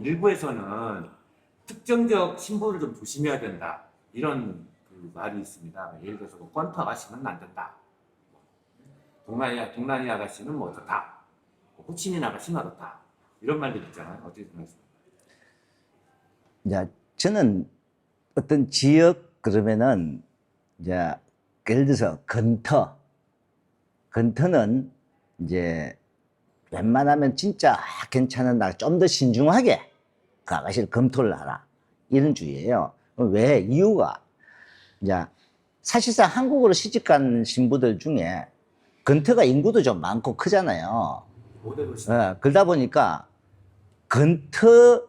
일부에서는 특정적 신부를 좀 조심해야 된다. 이런 그 말이 있습니다. 예를 들어서 뭐 권투 아가씨는 안 된다. 동란이 아가씨는 뭐 어떻다. 호치민 아가씨는 어떻다. 이런 말들 있잖아요. 어떻게 생각하세요? 이제 저는 어떤 지역 그러면은 이제 예를 들어서 건터는 이제 웬만하면 진짜 괜찮은 나 좀 더 신중하게 그 아가씨를 검토를 하라 이런 주의예요. 왜? 이유가 이제 사실상 한국으로 시집간 신부들 중에 건터가 인구도 좀 많고 크잖아요. 그러다 보니까 건터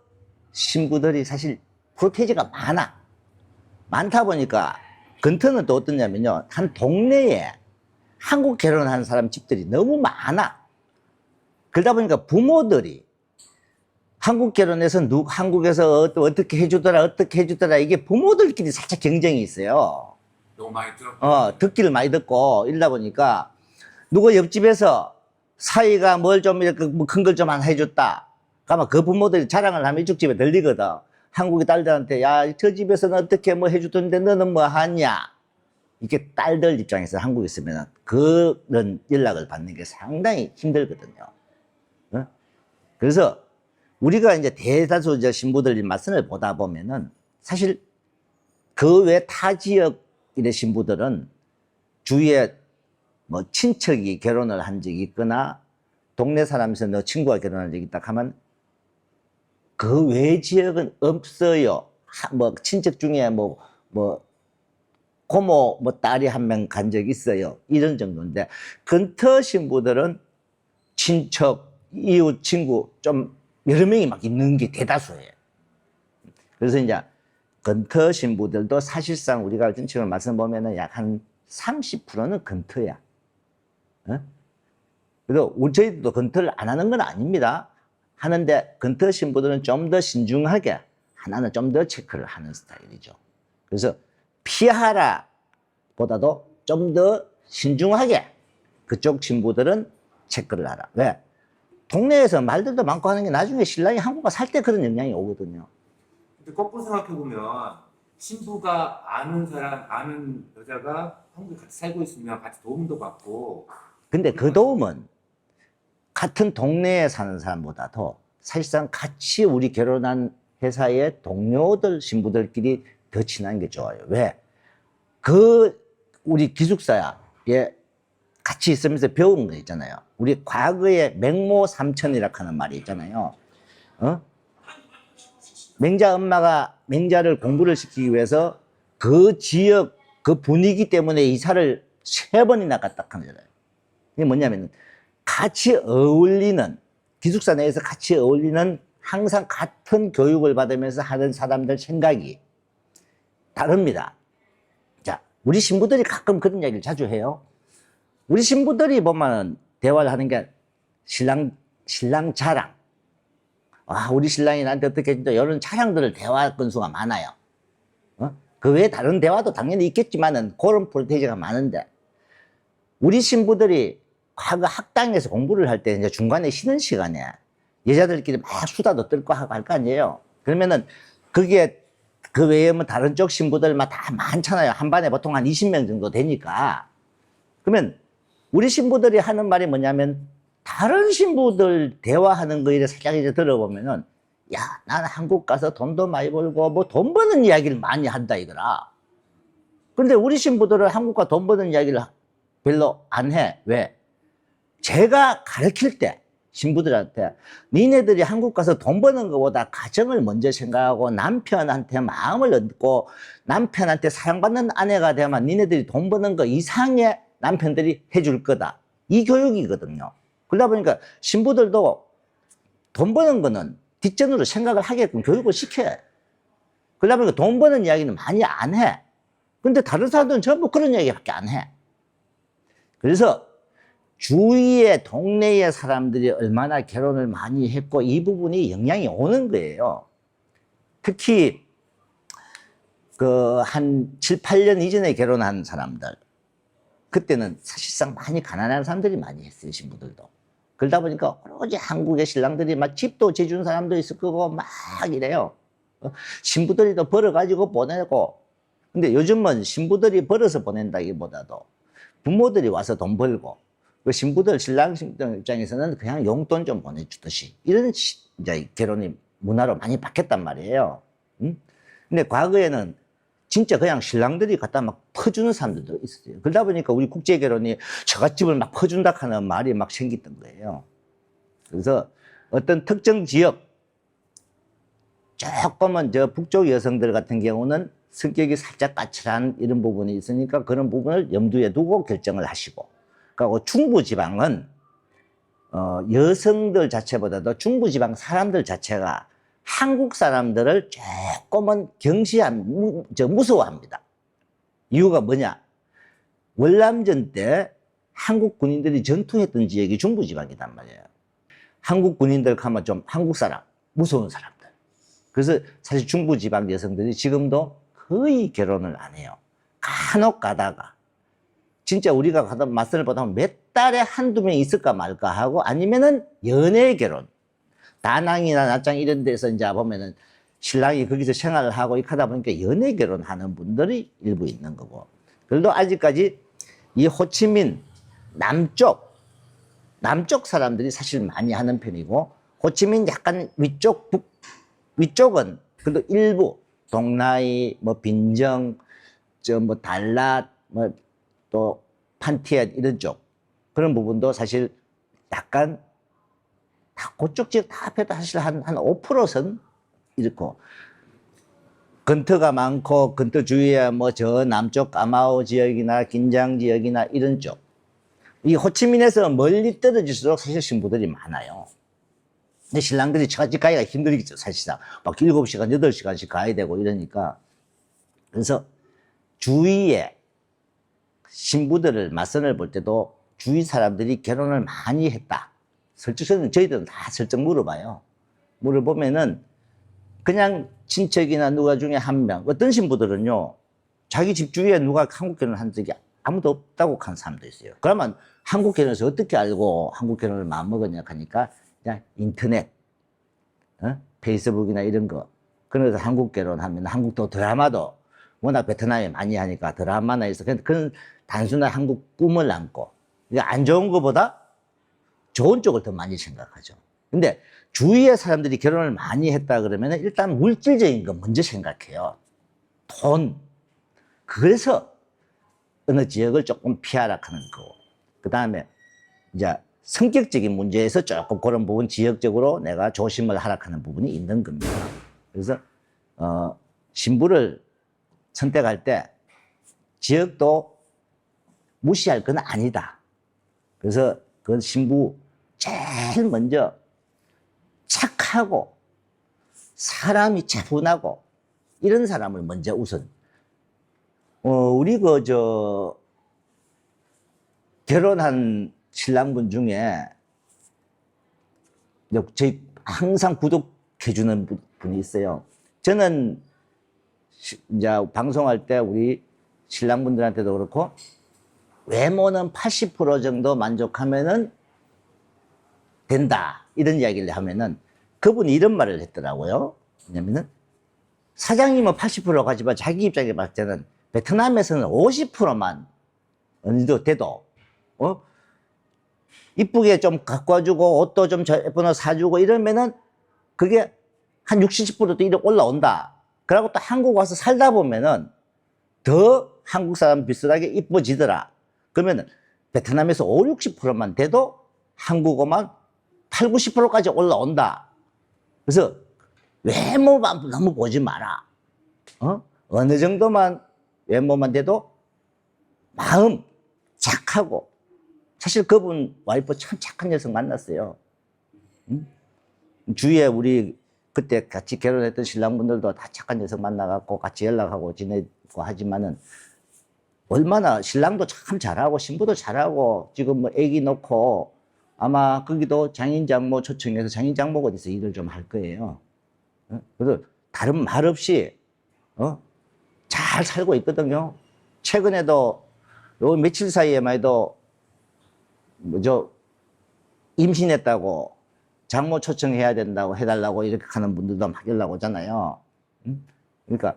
신부들이 사실 프로테이지가 많다 보니까 건터는 또 어떠냐면요, 한 동네에 한국 결혼한 사람 집들이 너무 많아. 그러다 보니까 부모들이 한국 결혼해서 한국에서 어떻게 해주더라 이게 부모들끼리 살짝 경쟁이 있어요. 너무 많이 들었고. 듣기를 많이 듣고 이러다 보니까 누구 옆집에서 사위가 뭘 좀 이렇게 큰 걸 좀 하나 해줬다. 그러면 그 부모들이 자랑을 하면 이쪽 집에 들리거든. 한국의 딸들한테 야, 저 집에서는 어떻게 뭐 해주던데 너는 뭐 하냐. 이게 딸들 입장에서 한국에 있으면 그런 연락을 받는 게 상당히 힘들거든요. 어? 그래서 우리가 이제 대다수 이제 신부들 말씀을 보다 보면은 사실 그 외 타 지역의 신부들은 주위에 뭐 친척이 결혼을 한 적이 있거나 동네 사람에서 너 친구가 결혼한 적이 있다 하면 그 외 지역은 없어요. 뭐 친척 중에 뭐 고모 뭐 딸이 한 명 간 적 있어요. 이런 정도인데 건터 신부들은 친척, 이웃, 친구 좀 여러 명이 막 있는 게 대다수예요. 그래서 이제 건터 신부들도 사실상 우리가 전체적으로 말씀 보면은 약 한 30%는 건터야. 어? 그래서 저희도 건터를 안 하는 건 아닙니다. 하는데 건터 신부들은 좀 더 신중하게 하나는 좀 더 체크를 하는 스타일이죠. 그래서 피하라 보다도 좀 더 신중하게 그쪽 신부들은 체크를 하라. 왜? 동네에서 말들도 많고 하는 게 나중에 신랑이 한국에 살 때 그런 영향이 오거든요. 근데 거꾸로 생각해보면 신부가 아는 사람, 아는 여자가 한국에 같이 살고 있으면 같이 도움도 받고. 근데 그 도움은 같은 동네에 사는 사람보다도 사실상 같이 우리 결혼한 회사의 동료들, 신부들끼리 더 친한 게 좋아요. 왜? 우리 기숙사에 같이 있으면서 배운 거 있잖아요. 우리 과거에 맹모 삼천이라고 하는 말이 있잖아요. 맹자 엄마가 맹자를 공부를 시키기 위해서 그 지역, 그 분위기 때문에 이사를 3번이나 갔다 하잖아요. 이게 뭐냐면 같이 어울리는, 기숙사 내에서 같이 어울리는 항상 같은 교육을 받으면서 하는 사람들 생각이 다릅니다. 자, 우리 신부들이 가끔 그런 이야기를 자주 해요. 우리 신부들이 보면 대화를 하는 게 신랑 자랑. 우리 신랑이 나한테 어떻게 해준다. 이런 자랑들을 대화 건수가 많아요. 그 외에 다른 대화도 당연히 있겠지만은 그런 프로테이지가 많은데 우리 신부들이 과거 학당에서 공부를 할 때 이제 중간에 쉬는 시간에 여자들끼리 막 수다도 떨고 하고 할 거 아니에요. 그러면은 그게 그 외에 뭐 다른 쪽 신부들만 다 많잖아요. 한 반에 보통 한 20명 정도 되니까. 그러면 우리 신부들이 하는 말이 뭐냐면 다른 신부들 대화하는 거 이래 살짝 이제 들어보면은 야, 나는 한국 가서 돈도 많이 벌고 뭐 돈 버는 이야기를 많이 한다 이거라. 근데 우리 신부들은 한국과 돈 버는 이야기를 별로 안 해. 왜? 제가 가르칠 때 신부들한테 니네들이 한국 가서 돈 버는 것보다 가정을 먼저 생각하고 남편한테 마음을 얻고 남편한테 사랑받는 아내가 되면 니네들이 돈 버는 거 이상의 남편들이 해줄 거다. 이 교육이거든요. 그러다 보니까 신부들도 돈 버는 거는 뒷전으로 생각을 하게끔 교육을 시켜요. 그러다 보니까 돈 버는 이야기는 많이 안 해. 근데 다른 사람들은 전부 그런 이야기밖에 안 해. 그래서 주위의 동네의 사람들이 얼마나 결혼을 많이 했고 이 부분이 영향이 오는 거예요. 특히 그 한 7, 8년 이전에 결혼한 사람들, 그때는 사실상 많이 가난한 사람들이 많이 했어요, 신부들도. 그러다 보니까 오로지 한국의 신랑들이 막 집도 지준 사람도 있을 거고 막 이래요. 신부들이 또 벌어가지고 보내고. 근데 요즘은 신부들이 벌어서 보낸다기보다도 부모들이 와서 돈 벌고, 그 신부들, 신랑 입장에서는 그냥 용돈 좀 보내주듯이 이런 이제 결혼이 문화로 많이 바뀌었단 말이에요. 응? 근데 과거에는 진짜 그냥 신랑들이 갖다 막 퍼주는 사람들도 있었어요. 그러다 보니까 우리 국제 결혼이 처갓집을 막 퍼준다 하는 말이 막 생겼던 거예요. 그래서 어떤 특정 지역, 조금은 저 북쪽 여성들 같은 경우는 성격이 살짝 까칠한 이런 부분이 있으니까 그런 부분을 염두에 두고 결정을 하시고, 그리고 중부지방은 여성들 자체보다도 중부지방 사람들 자체가 한국 사람들을 조금은 무서워합니다. 이유가 뭐냐? 월남전 때 한국 군인들이 전투했던 지역이 중부지방이란 말이에요. 한국 군인들 가면 좀 한국 사람, 무서운 사람들. 그래서 사실 중부지방 여성들이 지금도 거의 결혼을 안 해요. 간혹 가다가 진짜 우리가 가다 맞선을 보다 보면 몇 달에 한두 명 있을까 말까 하고, 아니면은 연애 결혼, 다낭이나 나짱 이런 데서 이제 보면은 신랑이 거기서 생활을 하고 이렇게 하다 보니까 연애 결혼하는 분들이 일부 있는 거고. 그래도 아직까지 이 호치민 남쪽 사람들이 사실 많이 하는 편이고, 호치민 약간 위쪽은 그래도 일부 동나이, 뭐 빈정, 뭐 달랏, 뭐 또 판티엣 이런 쪽 그런 부분도 사실 약간 다 그쪽 지역 다 합해도 사실 한 5%선 이렇고, 건터가 많고 건터 주위에 뭐 저 남쪽 까마오 지역이나 긴장 지역이나 이런 쪽, 이 호치민에서 멀리 떨어질수록 사실 신부들이 많아요. 근데 신랑들이 처갓집 가기가 힘들겠죠, 사실상. 막 7시간, 8시간씩 가야 되고 이러니까. 그래서 주위에 신부들을, 맞선을 볼 때도 주위 사람들이 결혼을 많이 했다. 저희들은 다 슬쩍 물어봐요. 물어보면은 그냥 친척이나 누가 중에 한 명, 어떤 신부들은요, 자기 집 주위에 누가 한국 결혼을 한 적이 아무도 없다고 하는 사람도 있어요. 그러면 한국 결혼에서 어떻게 알고 한국 결혼을 마음먹었냐 하니까 그냥 인터넷, 페이스북이나 이런 거. 그래서 한국 결혼하면 한국도 드라마도 워낙 베트남에 많이 하니까 드라마나 있어. 그런 단순한 한국 꿈을 안고, 안 좋은 것보다 좋은 쪽을 더 많이 생각하죠. 근데 주위의 사람들이 결혼을 많이 했다 그러면 일단 물질적인 거 먼저 생각해요. 돈. 그래서 어느 지역을 조금 피하라 하는 거고, 그 다음에 이제 성격적인 문제에서 조금 그런 부분 지역적으로 내가 조심을 하라 하는 부분이 있는 겁니다. 그래서 신부를 선택할 때 지역도 무시할 건 아니다. 그래서 그 신부 제일 먼저 착하고 사람이 차분하고 이런 사람을 먼저 우선. 우리 결혼한 신랑분 중에 저희 항상 구독해주는 분이 있어요. 저는 이제 방송할 때 우리 신랑분들한테도 그렇고, 외모는 80% 정도 만족하면은 된다, 이런 이야기를 하면은 그분이 이런 말을 했더라고요. 왜냐면은 사장님은 80% 가지만 자기 입장에 봤을 때는 베트남에서는 50%만 어느 정도 돼도 이쁘게 좀 갖고 와주고 옷도 좀 예쁜 옷 사주고 이러면은 그게 한 60, 70%도 이렇게 올라온다. 그러고 또 한국 와서 살다 보면은 더 한국 사람 비슷하게 이뻐지더라. 그러면은 베트남에서 5, 60%만 돼도 한국어만 8, 90%까지 올라온다. 그래서 외모만 너무 보지 마라. 어느 정도만 외모만 돼도 마음 착하고. 사실 그분 와이프 참 착한 여성 만났어요. 주위에 우리 그때 같이 결혼했던 신랑분들도 다 착한 여성 만나갖고 같이 연락하고 지내고 하지만은, 얼마나 신랑도 참 잘하고 신부도 잘하고 지금 뭐 애기 놓고 아마 거기도 장인장모 초청해서 장인장모가 어디서 일을 좀 할 거예요. 그래서 다른 말 없이 잘 살고 있거든요. 최근에도 요 며칠 사이에만 해도 임신했다고 장모 초청해야 된다고 해달라고 이렇게 하는 분들도 막 연락 오잖아요. 그러니까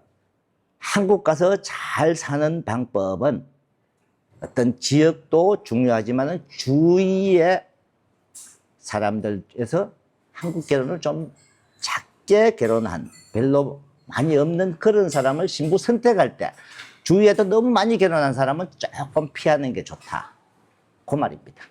한국 가서 잘 사는 방법은 어떤 지역도 중요하지만 주위의 사람들에서 한국 결혼을 좀 작게 결혼한 별로 많이 없는 그런 사람을 신부 선택할 때 주위에도 너무 많이 결혼한 사람은 조금 피하는 게 좋다. 그 말입니다.